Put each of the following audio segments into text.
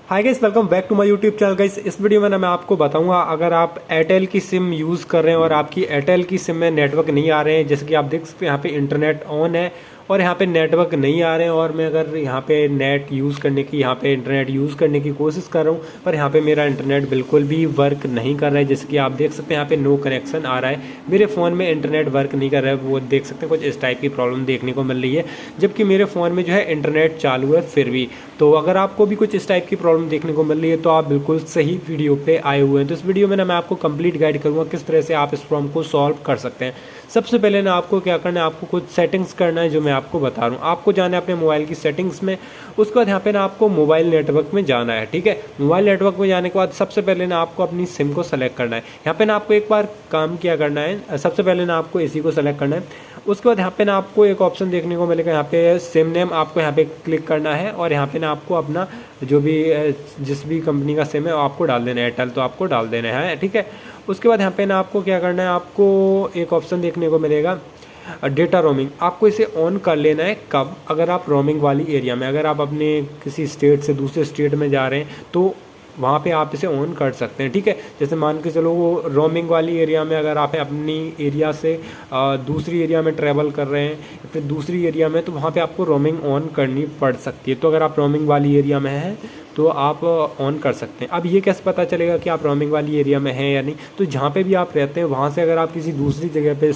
Hi guys, welcome back to my YouTube channel. Guys, इस video में ना मैं आपको बताऊंगा, अगर आप एयरटेल की सिम यूज़ कर रहे हैं और आपकी एयरटेल की सिम में नेटवर्क नहीं आ रहे हैं, जैसे कि आप देख सकते हैं यहाँ पे इंटरनेट ऑन है और यहाँ पे नेटवर्क नहीं आ रहे हैं, और मैं अगर यहाँ पे नेट यूज़ करने की यहाँ पे इंटरनेट यूज़ करने की कोशिश कर रहा हूँ पर यहाँ पे मेरा इंटरनेट बिल्कुल भी वर्क नहीं कर रहा है। जैसे कि आप देख सकते हैं यहाँ पे नो कनेक्शन आ रहा है, मेरे फ़ोन में इंटरनेट वर्क नहीं कर रहा है। वो देख सकते हैं कुछ इस टाइप की प्रॉब्लम देखने को मिल रही है, जबकि मेरे फ़ोन में जो है इंटरनेट चालू है फिर भी। तो अगर आपको भी कुछ इस टाइप की प्रॉब्लम देखने को मिल रही है तो आप बिल्कुल सही वीडियो पे आए हुए हैं। तो इस वीडियो में ना मैं आपको कंप्लीट गाइड करूँगा किस तरह से आप इस प्रॉब्लम को सॉल्व कर सकते हैं। सबसे पहले ना आपको क्या करना है, आपको कुछ सेटिंग्स करना है जो मैं आपको बता रहा हूँ। आपको जाना है अपने मोबाइल की सेटिंग्स में, उसके बाद यहाँ पे ना आपको मोबाइल नेटवर्क में जाना है। ठीक है, मोबाइल नेटवर्क में जाने के बाद सबसे पहले ना आपको अपनी सिम को सेलेक्ट करना है। यहाँ पे ना आपको एक बार काम किया करना है, सबसे पहले ना आपको इसी को सेलेक्ट करना है। उसके बाद यहाँ पे ना आपको एक ऑप्शन देखने को मिलेगा, यहाँ पे सिम नेम, आपको यहाँ पे क्लिक करना है और यहाँ पे ना आपको अपना जो भी जिस भी कंपनी का सिम है वो आपको डाल देना है। एयरटेल तो आपको डाल देना है, ठीक है। उसके बाद यहाँ पे ना आपको क्या करना है, आपको एक ऑप्शन देखने को मिलेगा डेटा रोमिंग। आपको इसे ऑन कर लेना है कब, अगर आप रोमिंग वाली एरिया में, अगर आप अपने किसी स्टेट से दूसरे स्टेट में जा रहे हैं तो वहाँ पे आप इसे ऑन कर सकते हैं। ठीक है, जैसे मान के चलो वो रोमिंग वाली एरिया में अगर आप अपनी एरिया से दूसरी एरिया में ट्रैवल कर रहे हैं फिर दूसरी एरिया में, तो वहाँ पे आपको रोमिंग ऑन करनी पड़ सकती है। तो अगर आप रोमिंग वाली एरिया में हैं तो आप ऑन कर सकते हैं। अब ये कैसे पता चलेगा कि आप रोमिंग वाली एरिया में हैं या नहीं, तो जहाँ पे भी आप रहते हैं वहाँ से अगर आप किसी दूसरी जगह पे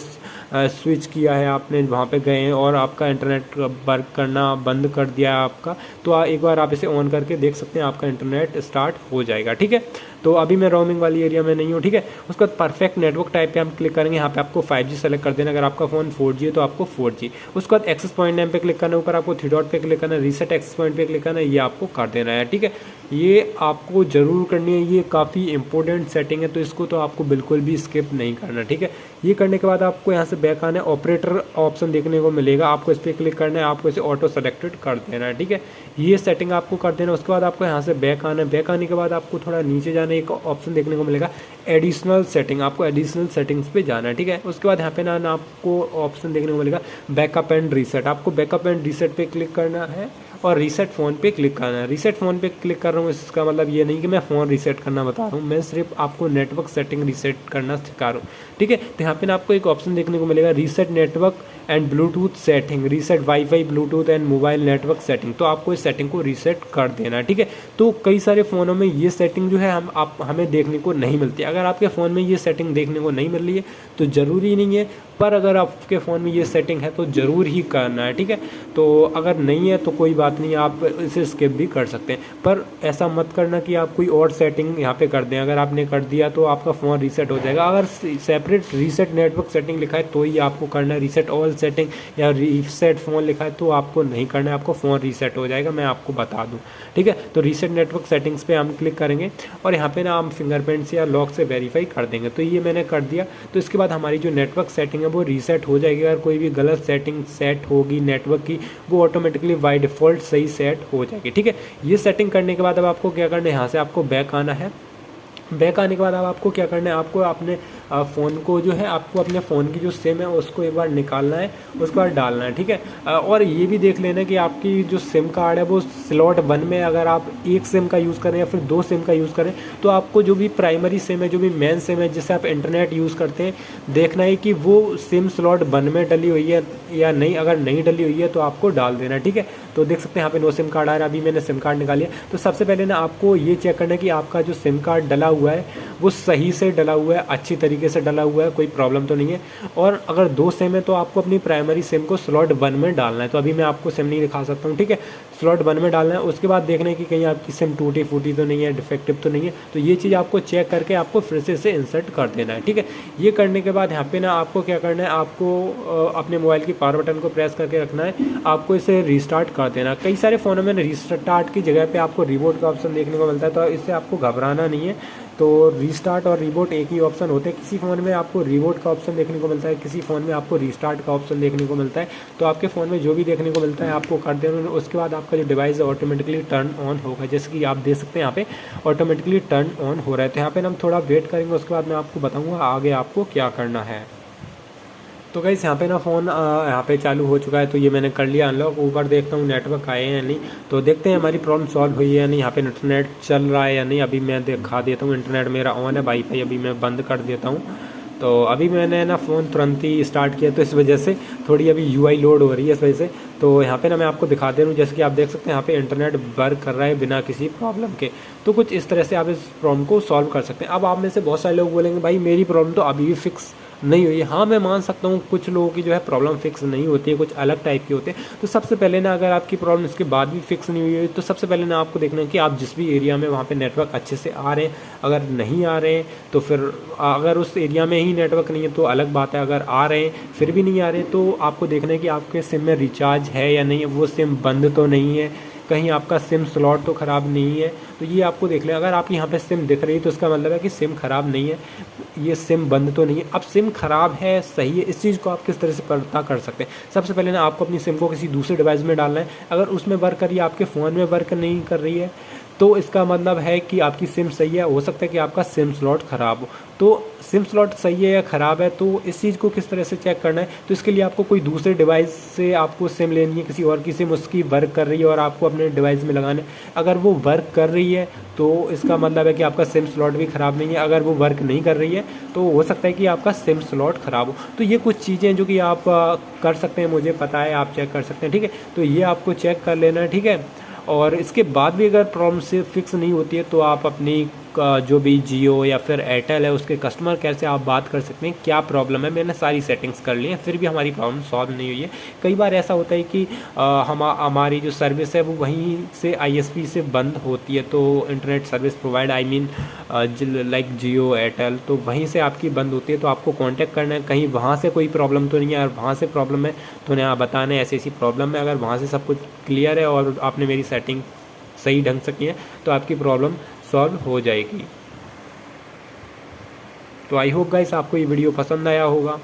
स्विच किया है, आपने वहाँ पे गए हैं और आपका इंटरनेट वर्क करना बंद कर दिया है आपका, तो एक बार आप इसे ऑन करके देख सकते हैं, आपका इंटरनेट स्टार्ट हो जाएगा। ठीक है, तो अभी मैं रोमिंग वाली एरिया में नहीं हूँ। ठीक है, उसके बाद परफेक्ट नेटवर्क टाइप पे हम क्लिक करेंगे। यहाँ पे आपको 5G सेलेक्ट कर देना, अगर आपका फ़ोन 4G है तो आपको 4G। उसके बाद एक्सेस पॉइंट नेम पे क्लिक करना, ऊपर आपको थ्री डॉट पे क्लिक करना, रीसेट एक्सेस पॉइंट पे क्लिक करना, ये आपको कर देना है। ठीक है, ये आपको ज़रूर करनी है, ये काफ़ी इंपॉर्टेंट सेटिंग है, तो इसको तो आपको बिल्कुल भी स्किप नहीं करना। ठीक है, ये करने के बाद आपको यहाँ से बैक आना है, ऑपरेटर ऑप्शन देखने को मिलेगा, आपको इस पर क्लिक करना है, आपको इसे ऑटो सेलेक्टेड कर देना है। ठीक है, ये सेटिंग आपको कर देना। उसके बाद आपको यहाँ से बैक आना है, बैक आने के बाद आपको थोड़ा नीचे जाना है, एक ऑप्शन देखने को मिलेगा एडिशनल सेटिंग, आपको एडिशनल सेटिंग्स पे जाना है। ठीक है, उसके बाद यहाँ पे ना आपको ऑप्शन देखने को मिलेगा बैकअप एंड रीसेट, आपको बैकअप एंड रीसेट पे क्लिक करना है और रीसेट फ़ोन पे क्लिक करना है। रीसेट फ़ोन पे क्लिक कर रहा हूँ, इसका मतलब ये नहीं कि मैं फ़ोन रीसेट करना बता रहा हूँ, मैं सिर्फ आपको नेटवर्क सेटिंग रीसेट करना सिखा रहा हूँ। ठीक है, तो यहाँ पे ना आपको एक ऑप्शन देखने को मिलेगा reset network and Bluetooth setting, reset wifi Bluetooth and mobile network setting, तो आपको इस सेटिंग को रीसेट कर देना है। ठीक है, तो कई सारे फ़ोनों में ये सेटिंग जो है हमें देखने को नहीं मिलती। अगर आपके फ़ोन में ये सेटिंग देखने को नहीं मिल रही है तो ज़रूरी नहीं है, पर अगर आपके फ़ोन में ये सेटिंग है तो ज़रूर ही करना है। ठीक है, तो अगर नहीं है तो कोई बात नहीं, आप इसे स्किप भी कर सकते हैं, पर ऐसा मत करना कि आप कोई और सेटिंग यहाँ पे कर दें। अगर आपने कर दिया तो आपका फ़ोन रीसेट हो जाएगा। अगर सेपरेट रीसेट नेटवर्क सेटिंग लिखा है तो ही आपको करना है, रीसेट ऑल सेटिंग या रीसेट फ़ोन लिखा है तो आपको नहीं करना है, आपको फ़ोन रीसेट हो जाएगा, मैं आपको बता दूँ। ठीक है, तो रीसेट नेटवर्क सेटिंग्स पे हम क्लिक करेंगे और यहाँ पे ना हम फिंगरप्रिंट से या लॉक से वेरीफाई कर देंगे। तो ये मैंने कर दिया, तो इसके बाद हमारी जो नेटवर्क सेटिंग है वो रीसेट हो जाएगी। अगर कोई भी गलत सेटिंग सेट होगी नेटवर्क की, वो ऑटोमेटिकली बाय डिफ़ॉल्ट सही सेट हो जाएगी। ठीक है, ये सेटिंग करने के बाद अब आपको क्या करना है, यहाँ से आपको बैक आना है। बैक आने के बाद अब आपको क्या करना है, आपको अपने फ़ोन को जो है, आपको अपने फ़ोन की जो सिम है उसको एक बार निकालना है, उसके बाद डालना है। ठीक है, और ये भी देख लेना कि आपकी जो सिम कार्ड है वो स्लॉट 1 में, अगर आप एक सिम का यूज़ करें या फिर 2 सिम का यूज़ करें, तो आपको जो भी प्राइमरी सिम है, जो भी मेन सिम है जिससे आप इंटरनेट यूज़ करते हैं, देखना है कि वो सिम स्लॉट 1 में डली हुई है या नहीं। अगर नहीं डली हुई है तो आपको डाल देना। ठीक है, तो देख सकते हैं यहाँ पे नो सिम कार्ड आ रहा है, अभी मैंने सिम कार्ड निकाली है। तो सबसे पहले ना आपको ये चेक करना है कि आपका जो सिम कार्ड डला हुआ है वो सही से डला हुआ है, अच्छी तरीके से डला हुआ है, कोई प्रॉब्लम तो नहीं है। और अगर 2 सिम है तो आपको अपनी प्राइमरी सिम को स्लॉट 1 में डालना है। तो अभी मैं आपको सिम नहीं दिखा सकता हूँ। ठीक है, स्लॉट 1 में डालना है। उसके बाद देखना है कि कहीं आपकी सिम टूटी फूटी तो नहीं है, डिफेक्टिव तो नहीं है, तो ये चीज़ आपको चेक करके आपको फिर से इसे इंसर्ट कर देना है। ठीक है, ये करने के बाद यहाँ पे ना आपको क्या करना है, आपको अपने मोबाइल की पावर बटन को प्रेस करके रखना है, आपको इसे रीस्टार्ट कर देना। कई सारे फ़ोनों में रीस्टार्ट की जगह पे आपको रिबूट का ऑप्शन देखने को मिलता है, तो इससे आपको घबराना नहीं है। तो रीस्टार्ट और रिबूट एक ही ऑप्शन होते हैं। किसी फ़ोन में आपको रिबूट का ऑप्शन देखने को मिलता है, किसी फ़ोन में आपको रीस्टार्ट का ऑप्शन देखने को मिलता है। तो आपके फ़ोन में जो भी देखने को मिलता है आपको कर देना, उसके बाद आपका जो डिवाइस है ऑटोमेटिकली टर्न ऑन होगा। जैसे कि आप देख सकते हैं यहाँ पे ऑटोमेटिकली टर्न ऑन हो रहा है। तो यहाँ पे हम थोड़ा वेट करेंगे, उसके बाद मैं आपको बताऊँगा आगे आपको क्या करना है। तो गाइस यहाँ पे ना फ़ोन यहाँ पे चालू हो चुका है, तो ये मैंने कर लिया अनलॉक। ऊपर देखता हूँ नेटवर्क आए हैं या नहीं, तो देखते हैं हमारी प्रॉब्लम सॉल्व हुई है या नहीं। यहाँ पे इंटरनेट चल रहा है या नहीं, अभी मैं दिखा देता हूँ। इंटरनेट मेरा ऑन है, वाईफाई अभी मैं बंद कर देता हूँ। तो अभी मैंने ना फ़ोन तुरंत ही स्टार्ट किया, तो इस वजह से थोड़ी अभी यूआई लोड हो रही है इस वजह से। तो यहाँ पे ना मैं आपको दिखा दे रहा हूँ, जैसे कि आप देख सकते हैं यहाँ पे इंटरनेट वर्क कर रहा है बिना किसी प्रॉब्लम के। तो कुछ इस तरह से आप इस प्रॉब्लम को सॉल्व कर सकते हैं। अब आप में से बहुत सारे लोग बोलेंगे भाई मेरी प्रॉब्लम तो अभी भी फिक्स नहीं हुई है। हाँ, मैं मान सकता हूँ कुछ लोगों की जो है प्रॉब्लम फिक्स नहीं होती है, कुछ अलग टाइप की होते हैं। तो सबसे पहले ना अगर आपकी प्रॉब्लम इसके बाद भी फिक्स नहीं हुई है, तो सबसे पहले ना आपको देखना है कि आप जिस भी एरिया में वहाँ पे नेटवर्क अच्छे से आ रहे हैं। अगर नहीं आ रहे हैं तो फिर अगर उस एरिया में ही नेटवर्क नहीं है तो अलग बात है। अगर आ रहे हैं फिर भी नहीं आ रहे, तो आपको देखना है कि आपके सिम में रिचार्ज है या नहीं है, वो सिम बंद तो नहीं है, कहीं आपका सिम स्लॉट तो ख़राब नहीं है। तो ये आपको देख लें। अगर आपकी यहाँ पे सिम दिख रही है तो इसका मतलब है कि सिम ख़राब नहीं है, ये सिम बंद तो नहीं है। अब सिम ख़राब है सही है, इस चीज़ को आप किस तरह से पता कर सकते हैं। सबसे पहले ना आपको अपनी सिम को किसी दूसरे डिवाइस में डालना है। अगर उसमें वर्क कर रही है, आपके फ़ोन में वर्क नहीं कर रही है, तो इसका मतलब है कि आपकी सिम सही है। हो सकता है कि आपका सिम स्लॉट ख़राब हो। तो सिम स्लॉट सही है या ख़राब है, तो इस चीज़ को किस तरह से चेक करना है। तो इसके लिए आपको कोई दूसरे डिवाइस से आपको सिम लेनी है, किसी और की सिम उसकी वर्क कर रही है और आपको अपने डिवाइस में लगाना है। अगर वो वर्क कर रही है तो इसका मतलब है कि आपका सिम स्लॉट भी ख़राब नहीं है। अगर वो वर्क नहीं कर रही है तो हो सकता है कि आपका सिम स्लॉट ख़राब हो। तो ये कुछ चीज़ें हैं जो कि आप कर सकते हैं, मुझे पता है, आप चेक कर सकते हैं, ठीक है। तो ये आपको चेक कर लेना है, ठीक है। और इसके बाद भी अगर प्रॉब्लम से फिक्स नहीं होती है तो आप अपनी जो भी जियो या फिर एयरटेल है उसके कस्टमर केयर से आप बात कर सकते हैं क्या प्रॉब्लम है। मैंने सारी सेटिंग्स कर ली हैं, फिर भी हमारी प्रॉब्लम सॉल्व नहीं हुई है। कई बार ऐसा होता है कि हमारी जो सर्विस है वो वहीं से आईएसपी से बंद होती है, तो internet service provide I mean like Jio Airtel, तो वहीं से आपकी बंद होती है। तो आपको कांटेक्ट करना है, कहीं वहाँ से कोई प्रॉब्लम तो नहीं है। अगर वहाँ से प्रॉब्लम है तो उन्हें आप बताना है ऐसी ऐसी प्रॉब्लम है। अगर वहाँ से सब कुछ क्लियर है और आपने मेरी सेटिंग सही ढंग से की है तो आपकी प्रॉब्लम सॉल्व हो जाएगी। तो आई होप गाइस आपको ये वीडियो पसंद आया होगा।